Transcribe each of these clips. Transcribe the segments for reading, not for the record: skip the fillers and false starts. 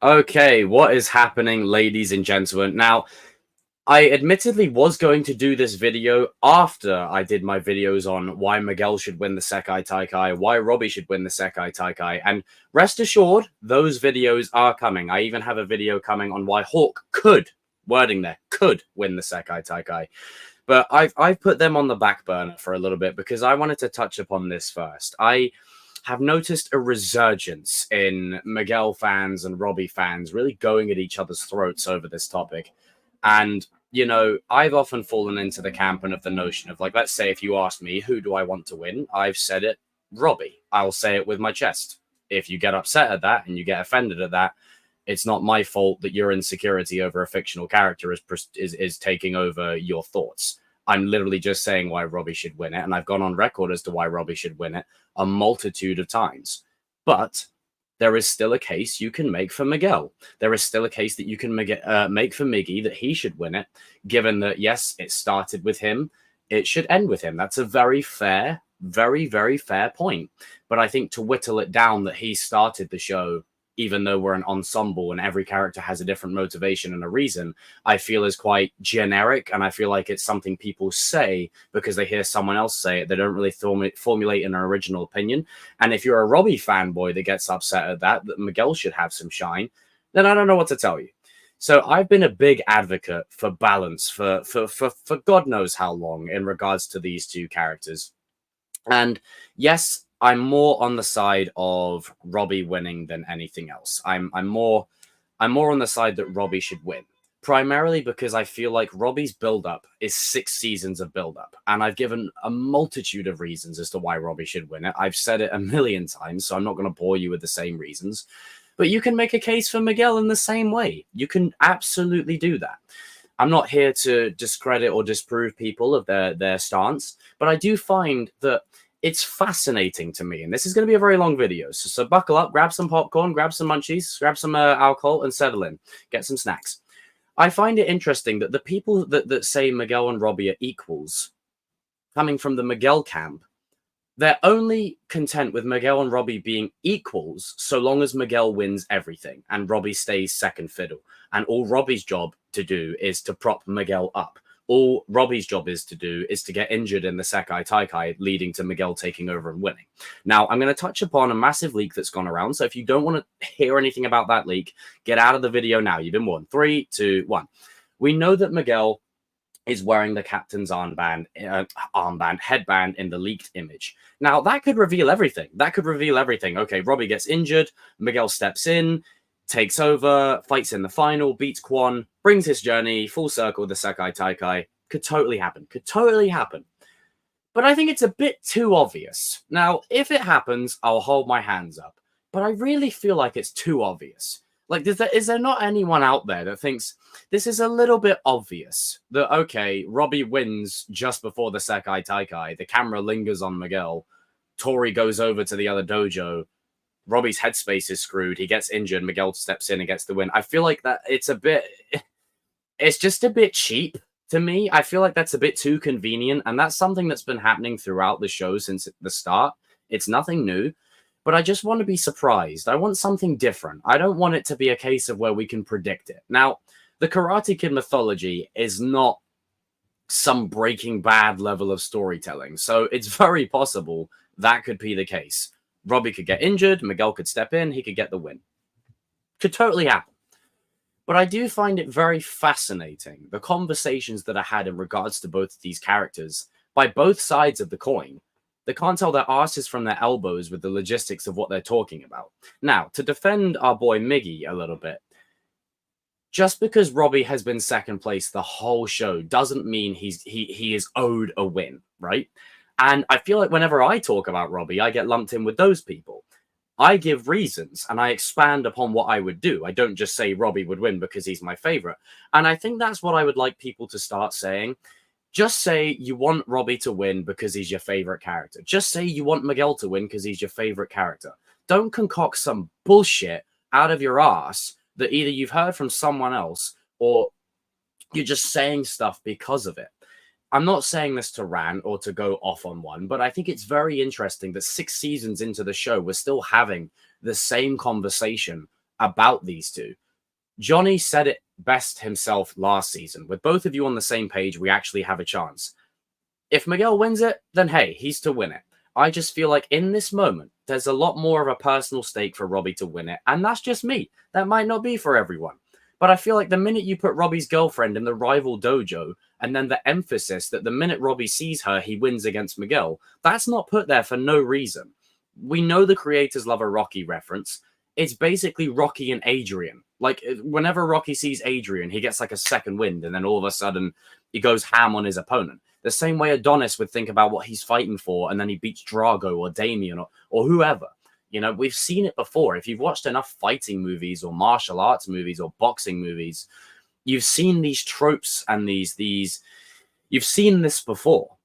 Okay, what is happening, ladies and gentlemen? Now, I admittedly was going to do this video after I did my videos on why Miguel should win the Sekai Taikai, why Robby should win the Sekai Taikai, and rest assured, those videos are coming. I even have a video coming on why Hawk could, wording there, could win the Sekai Taikai. But I've put them on the back burner for a little bit because I wanted to touch upon this first. I have noticed a resurgence in Miguel fans and Robby fans really going at each other's throats over this topic. And, you know, I've often fallen into the camp and of the notion of, like, let's say if you asked me, who do I want to win? I've said it, Robby. I'll say it with my chest. If you get upset at that and you get offended at that, it's not my fault that your insecurity over a fictional character is taking over your thoughts. I'm literally just saying why Robby should win it, and I've gone on record as to why Robby should win it a multitude of times. But there is still a case you can make for Miguel. There is still a case that you can make for Miggy that he should win it, given that, yes, it started with him, it should end with him. That's a very fair, very, very fair point. But I think to whittle it down that he started the show, even though we're an ensemble and every character has a different motivation and a reason, I feel is quite generic. And I feel like it's something people say because they hear someone else say it. They don't really formulate an original opinion. And if you're a Robby fanboy that gets upset at that Miguel should have some shine, then I don't know what to tell you. So I've been a big advocate for balance for God knows how long in regards to these two characters. And yes, I'm more on the side of Robby winning than anything else. I'm more on the side that Robby should win, primarily because I feel like Robby's build-up is 6 seasons of build-up, and I've given a multitude of reasons as to why Robby should win it. I've said it a million times, so I'm not going to bore you with the same reasons. But you can make a case for Miguel in the same way. You can absolutely do that. I'm not here to discredit or disprove people of their stance, but I do find that it's fascinating to me, and this is going to be a very long video, so buckle up, grab some popcorn, grab some munchies, grab some alcohol, and settle in. Get some snacks. I find it interesting that the people that say Miguel and Robby are equals, coming from the Miguel camp, they're only content with Miguel and Robby being equals so long as Miguel wins everything and Robby stays second fiddle. And all Robby's job to do is to prop Miguel up. All Robby's job is to do is to get injured in the Sekai Taikai, leading to Miguel taking over and winning. Now, I'm going to touch upon a massive leak that's gone around. So if you don't want to hear anything about that leak, get out of the video now. You've been warned. 3, 2, 1. We know that Miguel is wearing the captain's headband in the leaked image. Now, that could reveal everything. Okay, Robby gets injured. Miguel steps in, takes over, fights in the final, beats Quan, brings his journey full circle with the Sekai Taikai. Could totally happen. But I think it's a bit too obvious. Now, if it happens, I'll hold my hands up. But I really feel like it's too obvious. Like, is there not anyone out there that thinks this is a little bit obvious that, okay, Robby wins just before the Sekai Taikai, the camera lingers on Miguel, Tori goes over to the other dojo, Robby's headspace is screwed, he gets injured, Miguel steps in and gets the win. I feel like that it's just a bit cheap to me. I feel like that's a bit too convenient, and that's something that's been happening throughout the show since the start. It's nothing new. But I just want to be surprised. I want something different. I don't want it to be a case of where we can predict it. Now, the Karate Kid mythology is not some Breaking Bad level of storytelling. So it's very possible that could be the case. Robby could get injured. Miguel could step in. He could get the win. Could totally happen. But I do find it very fascinating, the conversations that are had in regards to both of these characters by both sides of the coin. They can't tell their asses from their elbows with the logistics of what they're talking about. Now, to defend our boy Miggy a little bit, just because Robby has been second place the whole show doesn't mean he is owed a win, right? And I feel like whenever I talk about Robby, I get lumped in with those people. I give reasons and I expand upon what I would do. I don't just say Robby would win because he's my favorite. And I think that's what I would like people to start saying. Just say you want Robby to win because he's your favorite character. Just say you want Miguel to win because he's your favorite character. Don't concoct some bullshit out of your ass that either you've heard from someone else or you're just saying stuff because of it. I'm not saying this to rant or to go off on one, but I think it's very interesting that 6 seasons into the show, we're still having the same conversation about these two. Johnny said it best himself last season. With both of you on the same page, we actually have a chance. If Miguel wins it, then hey, he's to win it. I just feel like in this moment, there's a lot more of a personal stake for Robby to win it. And that's just me. That might not be for everyone. But I feel like the minute you put Robby's girlfriend in the rival dojo, and then the emphasis that the minute Robby sees her, he wins against Miguel, that's not put there for no reason. We know the creators love a Rocky reference. It's basically Rocky and Adrian. Like, whenever Rocky sees Adrian, he gets like a second wind, and then all of a sudden, he goes ham on his opponent. The same way Adonis would think about what he's fighting for, and then he beats Drago or Damien or whoever. You know, we've seen it before. If you've watched enough fighting movies or martial arts movies or boxing movies, you've seen these tropes and you've seen this before.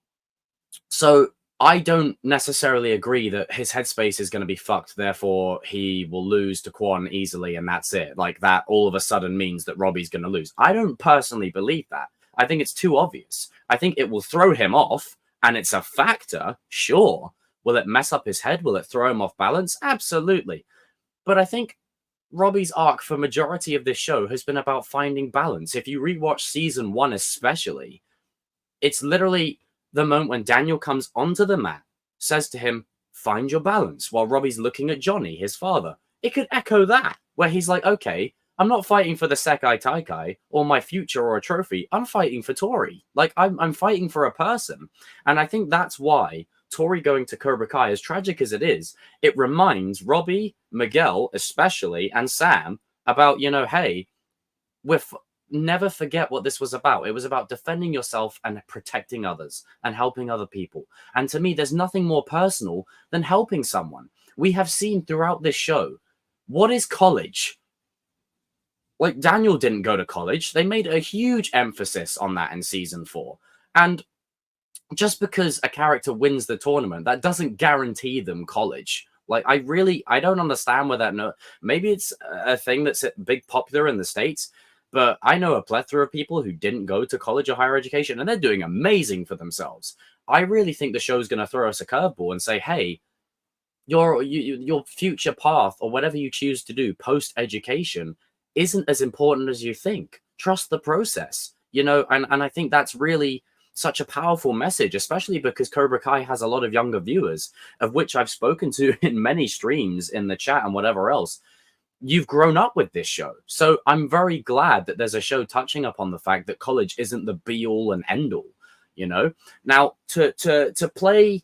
So I don't necessarily agree that his headspace is going to be fucked, therefore he will lose to Kwon easily and that's it. Like, that all of a sudden means that Robby's going to lose. I don't personally believe that. I think it's too obvious. I think it will throw him off, and it's a factor, sure. Will it mess up his head? Will it throw him off balance? Absolutely. But I think Robby's arc for majority of this show has been about finding balance. If you rewatch season 1 especially, it's literally the moment when Daniel comes onto the mat, says to him, find your balance, while Robby's looking at Johnny, his father. It could echo that, where he's like, okay, I'm not fighting for the Sekai Taikai or my future or a trophy. I'm fighting for Tori. Like, I'm fighting for a person. And I think that's why Tori going to Cobra Kai, as tragic as it is, it reminds Robby, Miguel especially, and Sam about, you know, hey, never forget what this was about. It was about defending yourself and protecting others and helping other people. And to me, there's nothing more personal than helping someone. We have seen throughout this show, what is college? Like, Daniel didn't go to college. They made a huge emphasis on that in season 4. And just because a character wins the tournament, that doesn't guarantee them college. Like, I don't understand where that, maybe it's a thing that's big popular in the States, but I know a plethora of people who didn't go to college or higher education, and they're doing amazing for themselves. I really think the show's going to throw us a curveball and say, hey, your future path or whatever you choose to do post-education isn't as important as you think. Trust the process, you know, and I think that's really such a powerful message, especially because Cobra Kai has a lot of younger viewers, of which I've spoken to in many streams in the chat and whatever else. You've grown up with this show. So I'm very glad that there's a show touching upon the fact that college isn't the be all and end all, you know. Now, to play,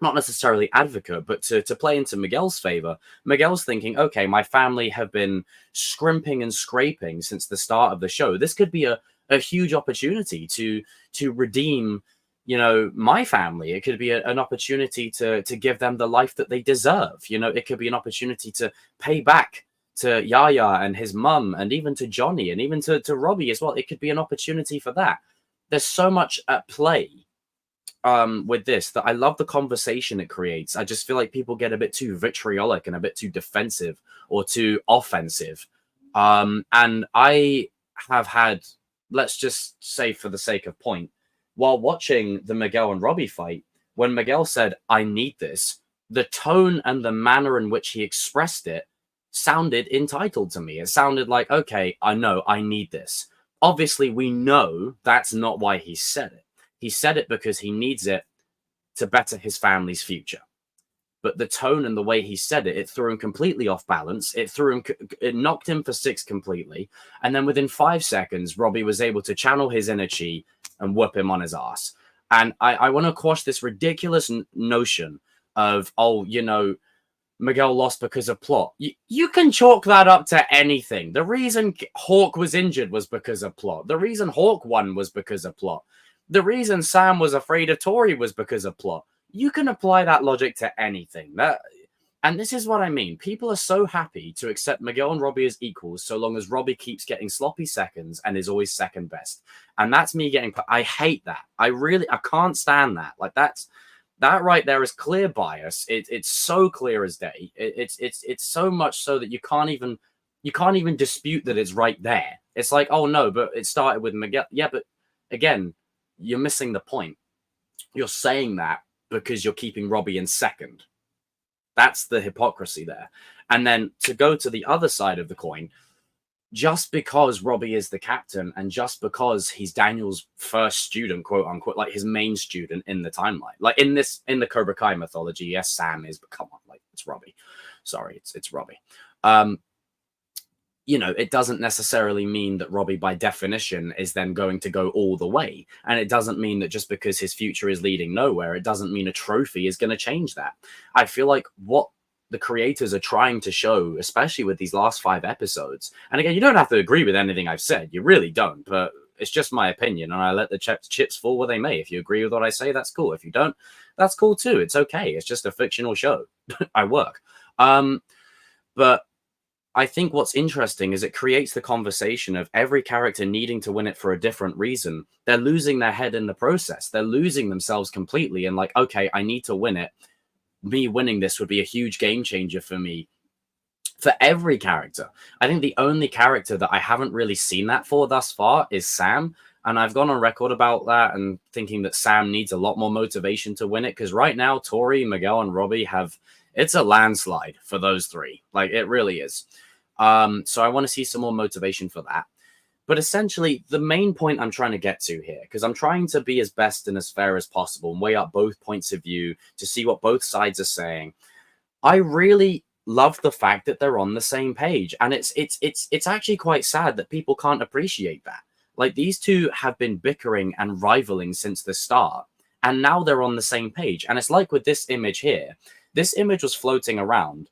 not necessarily advocate, but to play into Miguel's favor, Miguel's thinking, okay, my family have been scrimping and scraping since the start of the show. This could be a huge opportunity to redeem, you know, my family. It could be an opportunity to give them the life that they deserve. You know, it could be an opportunity to pay back to Yaya and his mum, and even to Johnny, and even to Robby as well. It could be an opportunity for that. There's so much at play with this that I love the conversation it creates. I just feel like people get a bit too vitriolic and a bit too defensive or too offensive. And I have had, let's just say for the sake of point, while watching the Miguel and Robby fight, when Miguel said, I need this, the tone and the manner in which he expressed it sounded entitled to me. It sounded like, okay, I know, I need this. Obviously, we know that's not why he said it. He said it because he needs it to better his family's future. But the tone and the way he said it, it threw him completely off balance. It knocked him for 6 completely. And then within 5 seconds, Robby was able to channel his inner chi and whoop him on his ass. And I want to quash this ridiculous notion of, oh, you know, Miguel lost because of plot. You can chalk that up to anything. The reason Hawk was injured was because of plot. The reason Hawk won was because of plot. The reason Sam was afraid of Tori was because of plot. You can apply that logic to anything. And this is what I mean. People are so happy to accept Miguel and Robby as equals so long as Robby keeps getting sloppy seconds and is always second best. And that's me getting... I hate that. I can't stand that. Like, that right there is clear bias. It's so clear as day. It's so much so that you can't even dispute that it's right there. It's like, oh no, but it started with Miguel. Yeah, but again, you're missing the point. You're saying that because you're keeping Robby in second. That's the hypocrisy there. And then to go to the other side of the coin, just because Robby is the captain and just because he's Daniel's first student, quote unquote, like his main student in the timeline, like in the Cobra Kai mythology, yes, Sam is, but come on, like it's Robby. Sorry, it's Robby. You know, it doesn't necessarily mean that Robby by definition is then going to go all the way. And it doesn't mean that just because his future is leading nowhere, it doesn't mean a trophy is going to change that. I feel like what the creators are trying to show, especially with these last 5 episodes, and again, you don't have to agree with anything I've said, you really don't, but it's just my opinion, and I let the chips fall where they may. If you agree with what I say, that's cool. If you don't, that's cool too. It's okay. It's just a fictional show. I work. But I think what's interesting is it creates the conversation of every character needing to win it for a different reason. They're losing their head in the process. They're losing themselves completely. And like, okay, I need to win it. Me winning this would be a huge game changer for me. For every character. I think the only character that I haven't really seen that for thus far is Sam. And I've gone on record about that and thinking that Sam needs a lot more motivation to win it. Because right now, Tori, Miguel, and Robby have... It's a landslide for those 3. Like, it really is. So I want to see some more motivation for that. But essentially, the main point I'm trying to get to here, because I'm trying to be as best and as fair as possible and weigh up both points of view to see what both sides are saying. I really love the fact that they're on the same page. And it's actually quite sad that people can't appreciate that. Like, these two have been bickering and rivaling since the start. And now they're on the same page. And it's like with this image here. This image was floating around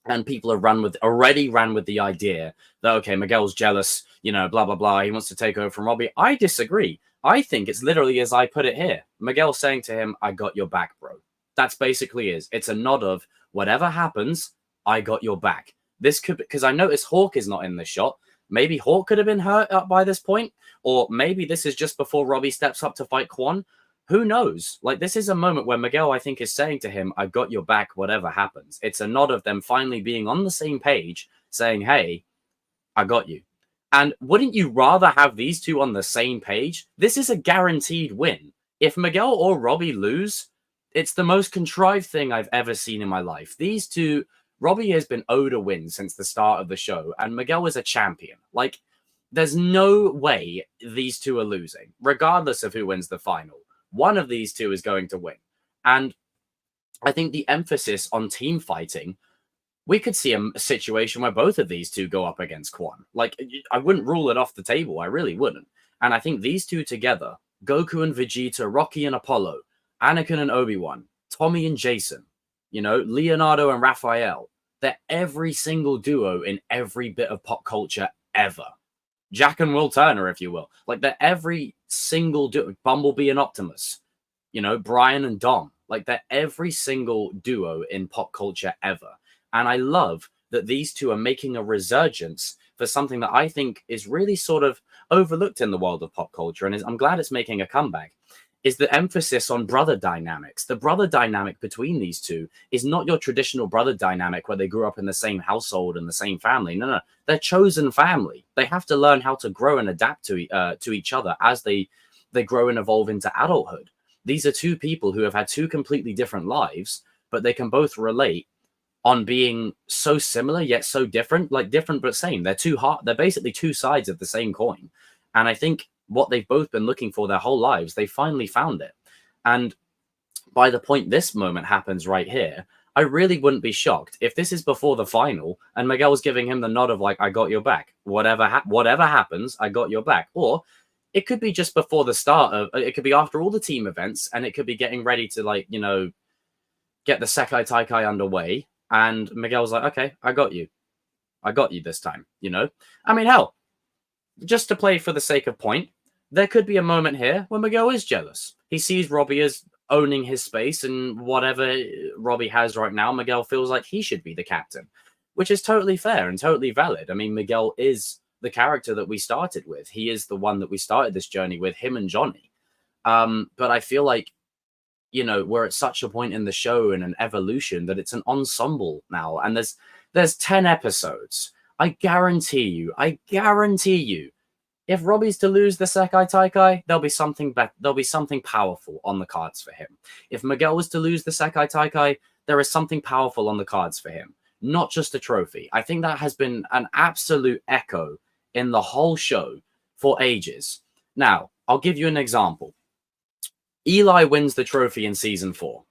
and people have already ran with the idea that, okay, Miguel's jealous, you know, blah, blah, blah. He wants to take over from Robby. I disagree. I think it's literally as I put it here. Miguel saying to him, I got your back, bro. That's basically is. It's a nod of whatever happens, I got your back. This could, because I noticed Hawk is not in the shot. Maybe Hawk could have been hurt up by this point, or maybe this is just before Robby steps up to fight Quan. Who knows? Like, this is a moment where Miguel, I think, is saying to him, I've got your back, whatever happens. It's a nod of them finally being on the same page, saying, hey, I got you. And wouldn't you rather have these two on the same page? This is a guaranteed win. If Miguel or Robby lose, it's the most contrived thing I've ever seen in my life. These two, Robby has been owed a win since the start of the show, and Miguel is a champion. Like, there's no way these two are losing, regardless of who wins the final. One of these two is going to win. And I think the emphasis on team fighting, we could see a situation where both of these two go up against Quan. Like, I wouldn't rule it off the table. I really wouldn't. And I think these two together, Goku and Vegeta, Rocky and Apollo, Anakin and Obi-Wan, Tommy and Jason, you know, Leonardo and Raphael, they're every single duo in every bit of pop culture ever. Jack and Will Turner, if you will. Like, they're every single duo. Bumblebee and Optimus. You know, Brian and Dom. Like, they're every single duo in pop culture ever. And I love that these two are making a resurgence for something that I think is really sort of overlooked in the world of pop culture. And I'm glad it's making a comeback. Is the emphasis on brother dynamics. The brother dynamic between these two is not your traditional brother dynamic where they grew up in the same household and the same family. No. They're chosen family. They have to learn how to grow and adapt to each other as they grow and evolve into adulthood. These are two people who have had two completely different lives, but they can both relate on being so similar yet so different, like different but same. They're basically two sides of the same coin. And I think what they've both been looking for their whole lives, they finally found it. And by the point this moment happens right here, I really wouldn't be shocked if this is before the final and Miguel's giving him the nod of like, I got your back. Whatever happens, I got your back. Or it could be just before the start of, it could be after all the team events, and it could be getting ready to, like, you know, get the Sekai Taikai underway. And Miguel's like, okay, I got you. I got you this time, you know? I mean, hell, just to play for the sake of point, there could be a moment here where Miguel is jealous. He sees Robby as owning his space, and whatever Robby has right now, Miguel feels like he should be the captain, which is totally fair and totally valid. I mean, Miguel is the character that we started with. He is the one that we started this journey with, him and Johnny. But I feel like, you know, we're at such a point in the show and an evolution that it's an ensemble now. And there's 10 episodes. I guarantee you, if Robby's to lose the Sekai Taikai, there'll be something powerful on the cards for him. If Miguel was to lose the Sekai Taikai, there is something powerful on the cards for him, not just a trophy. I think that has been an absolute echo in the whole show for ages. Now, I'll give you an example. Eli wins the trophy in season 4.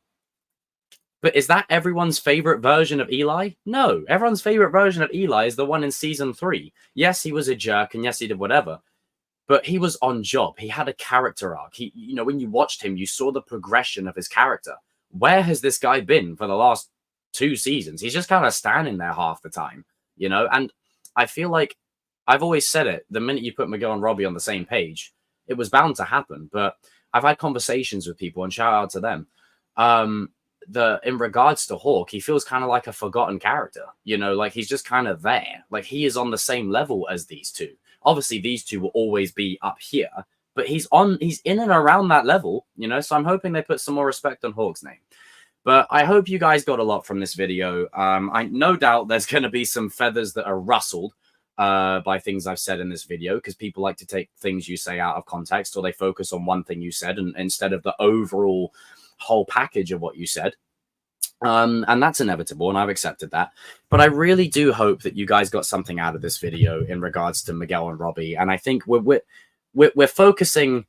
But is that everyone's favorite version of Eli? No, everyone's favorite version of Eli is the one in season 3. Yes, he was a jerk, and yes, he did whatever, but he was on job. He had a character arc. He, you know, when you watched him, you saw the progression of his character. Where has this guy been for the last 2 seasons? He's just kind of standing there half the time, you know? And I feel like I've always said it, the minute you put Miguel and Robby on the same page, it was bound to happen. But I've had conversations with people, and shout out to them. In regards to Hawk, he feels kind of like a forgotten character, you know, like he's just kind of there. Like he is on the same level as these two. Obviously, these two will always be up here, but he's in and around that level, you know, so I'm hoping they put some more respect on Hawk's name. But I hope you guys got a lot from this video. I no doubt there's going to be some feathers that are rustled by things I've said in this video, because people like to take things you say out of context, or they focus on one thing you said and instead of the overall whole package of what you said. And that's inevitable, and I've accepted that. But I really do hope that you guys got something out of this video in regards to Miguel and Robby. And I think we're focusing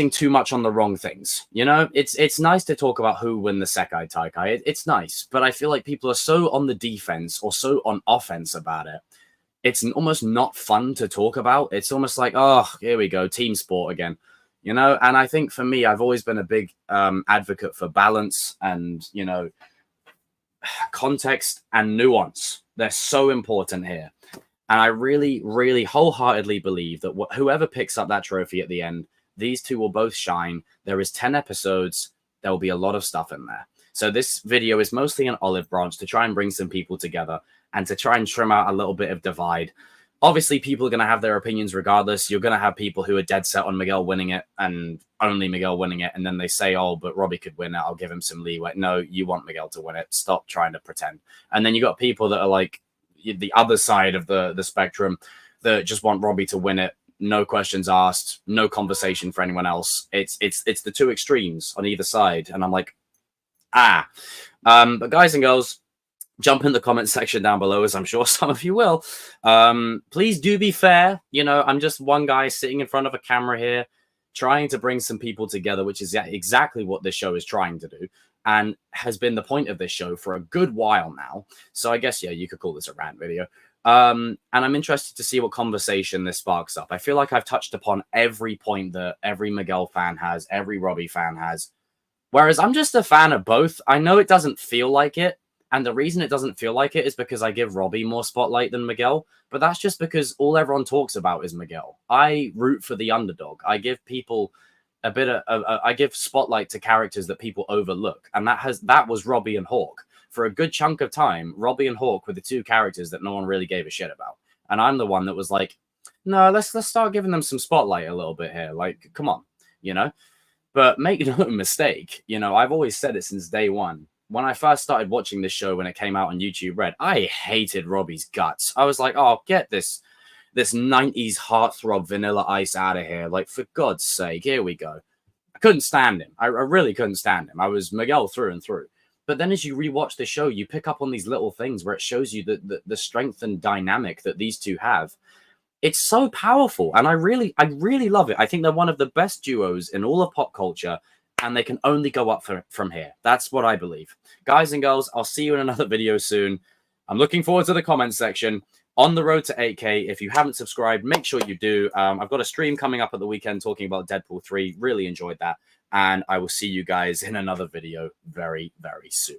too much on the wrong things. You know, it's nice to talk about who win the Sekai Taikai. It's nice, but I feel like people are so on the defense or so on offense about it. It's almost not fun to talk about. It's almost like, oh, here we go, team sport again. You know, and I think for me, I've always been a big advocate for balance and, you know, context and nuance. They're so important here. And I really, really wholeheartedly believe that whoever picks up that trophy at the end, these two will both shine. There is 10 episodes. There will be a lot of stuff in there. So this video is mostly an olive branch to try and bring some people together and to try and trim out a little bit of divide. Obviously, people are going to have their opinions regardless. You're going to have people who are dead set on Miguel winning it and only Miguel winning it. And then they say, oh, but Robby could win it. I'll give him some leeway. No, you want Miguel to win it. Stop trying to pretend. And then you got people that are like the other side of the spectrum that just want Robby to win it. No questions asked. No conversation for anyone else. It's the two extremes on either side. And I'm like, but guys and girls, jump in the comment section down below, as I'm sure some of you will. Please do be fair. You know, I'm just one guy sitting in front of a camera here trying to bring some people together, which is exactly what this show is trying to do and has been the point of this show for a good while now. So I guess, yeah, you could call this a rant video. And I'm interested to see what conversation this sparks up. I feel like I've touched upon every point that every Miguel fan has, every Robby fan has, whereas I'm just a fan of both. I know it doesn't feel like it. And the reason it doesn't feel like it is because I give Robby more spotlight than Miguel. But that's just because all everyone talks about is Miguel. I root for the underdog. I give people a bit of, I give spotlight to characters that people overlook. And that was Robby and Hawk. For a good chunk of time, Robby and Hawk were the two characters that no one really gave a shit about. And I'm the one that was like, no, let's start giving them some spotlight a little bit here. Like, come on, you know? But make no mistake, you know, I've always said it since day one. When I first started watching this show, when it came out on YouTube Red, I hated Robby's guts. I was like, oh, get this 90s heartthrob Vanilla Ice out of here. Like, for God's sake, here we go. I couldn't stand him. I really couldn't stand him. I was Miguel through and through. But then as you rewatch the show, you pick up on these little things where it shows you the strength and dynamic that these two have. It's so powerful. And I really love it. I think they're one of the best duos in all of pop culture. And they can only go up from here. That's what I believe. Guys and girls, I'll see you in another video soon. I'm looking forward to the comment section. On the road to 8K. If you haven't subscribed, make sure you do. I've got a stream coming up at the weekend talking about Deadpool 3. Really enjoyed that. And I will see you guys in another video very, very soon.